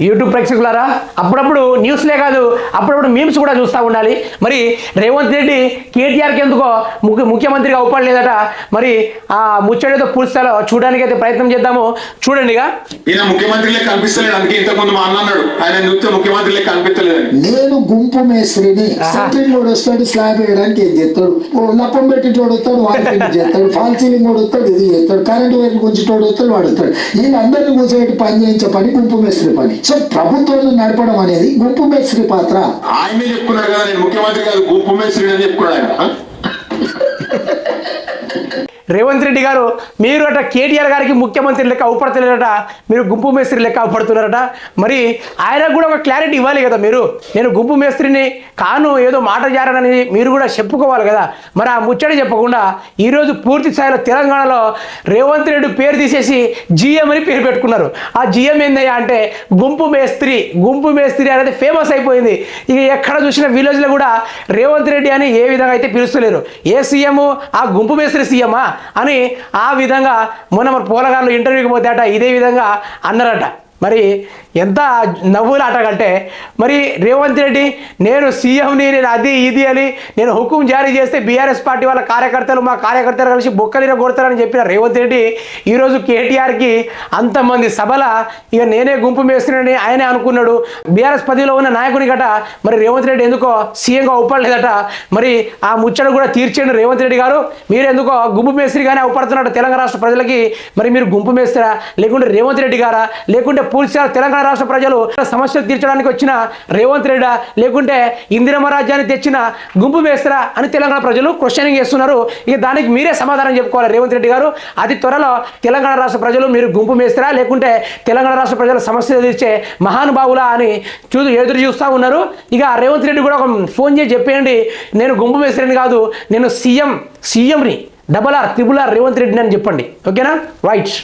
YouTube ప్రేక్షకులారా, అప్పుడప్పుడు న్యూస్లే కాదు అప్పుడప్పుడు మీమ్స్ కూడా చూస్తూ ఉండాలి. మరి రేవంత్ రెడ్డి కేటీఆర్కి ఎందుకో ముఖ్యమంత్రిగా అవపడలేదట. మరి ఆ ముచ్చడితో పూర్తిస్థాయిలో చూడడానికి అయితే ప్రయత్నం చేద్దాము. చూడండిగా. ఈయన ముఖ్యమంత్రిలే కనిపిస్తలేడు. అందుకే ఇంతకుముందు మా అన్న అన్నాడు ఆయన చూస్తే ముఖ్యమంత్రిలే కనిపించలేదు. నేను గుంపు మేస్త్రిని. సెంట్రింగ్ కూడా వస్తాడు, స్లాబ్ వేయడానికి ఏం చేస్తాడు, లప్పం పెట్టి చూడొస్తాడు, వాడికి చేస్తాడు, ఫాల్ సీలింగ్ కూడా వస్తాడు, ఇది చేస్తాడు, కరెంట్ వైర్ గురించి చూడొస్తాడు, వాడుతాడు. వీళ్ళందరినీ కూర్చోబెట్టి పని చేయించే పని గుంపు మేస్త్రి పని. సో ప్రభుత్వాన్ని నడపడం అనేది గుంపు మేస్త్రి పాత్ర. ఆయనే చెప్పుకున్నాడు కదా, నేను ముఖ్యమంత్రి కాదు గుంపు మేస్త్రి అని చెప్పుకున్నాడు ఆయన. రేవంత్ రెడ్డి గారు, మీరు అట కేటీఆర్ గారికి ముఖ్యమంత్రి లెక్క అవపడతలేరట, మీరు గుంపు మేస్త్రి లెక్క అవపడుతున్నారట. మరి ఆయనకు కూడా ఒక క్లారిటీ ఇవ్వాలి కదా. మీరు నేను గుంపు మేస్త్రిని కాను, ఏదో మాట జారనని మీరు కూడా చెప్పుకోవాలి కదా. మరి ఆ ముచ్చట చెప్పకుండా ఈరోజు పూర్తి స్థాయిలో తెలంగాణలో రేవంత్ రెడ్డి పేరు తీసేసి జిఎం అని పేరు పెట్టుకున్నారు. ఆ జిఎం ఏందయ్యా అంటే గుంపు మేస్త్రి. గుంపు మేస్త్రి అనేది ఫేమస్ అయిపోయింది. ఇక ఎక్కడ చూసిన విలేజ్లో కూడా రేవంత్ రెడ్డి అని ఏ విధంగా అయితే పిలుస్తలేరు. ఏ సీఎం ఆ గుంపు మేస్త్రి సీఎమా అని ఆ విధంగా మొన్న మన పోలగాళ్ళు ఇంటర్వ్యూకి పోతే అట ఇదే విధంగా అన్నారట. మరి ఎంత నవ్వులాట కంటే, మరి రేవంత్ రెడ్డి నేను సీఎంని, నేను అది ఇది అని నేను హుకుం జారీ చేస్తే బీఆర్ఎస్ పార్టీ వాళ్ళ కార్యకర్తలు మా కార్యకర్తలు కలిసి బొక్కలిన కొడతారని చెప్పిన రేవంత్ రెడ్డి ఈరోజు కేటీఆర్కి అంతమంది సభల ఇక నేనే గుంపు మేస్తున్నానని ఆయనే అనుకున్నాడు. బీఆర్ఎస్ పదవిలో ఉన్న నాయకుని గట మరి రేవంత్ రెడ్డి ఎందుకో సీఎంగా ఒప్పలేదట. మరి ఆ ముచ్చట కూడా తీర్చేయండి రేవంత్ రెడ్డి గారు. మీరు ఎందుకో గుంపు మేస్త్రిగానే అవపడుతున్నట్టు తెలంగాణ రాష్ట్ర ప్రజలకి. మరి మీరు గుంపు మేస్త్రా, లేకుంటే రేవంత్ రెడ్డి గారా, లేకుంటే పూర్తిగా తెలంగాణ రాష్ట్ర ప్రజలు సమస్యలు తీర్చడానికి వచ్చిన రేవంత్ రెడ్డి, లేకుంటే ఇందిరమ్మ రాజ్యాన్ని తెచ్చిన గుంపు మేస్త్రా అని తెలంగాణ ప్రజలు క్వశ్చనింగ్ చేస్తున్నారు. ఇక దానికి మీరే సమాధానం చెప్పుకోవాలి రేవంత్ రెడ్డి గారు. అతి త్వరలో తెలంగాణ రాష్ట్ర ప్రజలు మీరు గుంపు మేస్త్రా, లేకుంటే తెలంగాణ రాష్ట్ర ప్రజల సమస్యలు తీర్చే మహానుభావులా అని ఎదురు చూస్తూ ఉన్నారు. ఇక రేవంత్ రెడ్డి కూడా ఒక ఫోన్ చేసి చెప్పేయండి, నేను గుంపు మేస్త్రిని కాదు, నేను సీఎంని, RRR రేవంత్ రెడ్డిని అని చెప్పండి. ఓకేనా? రైట్.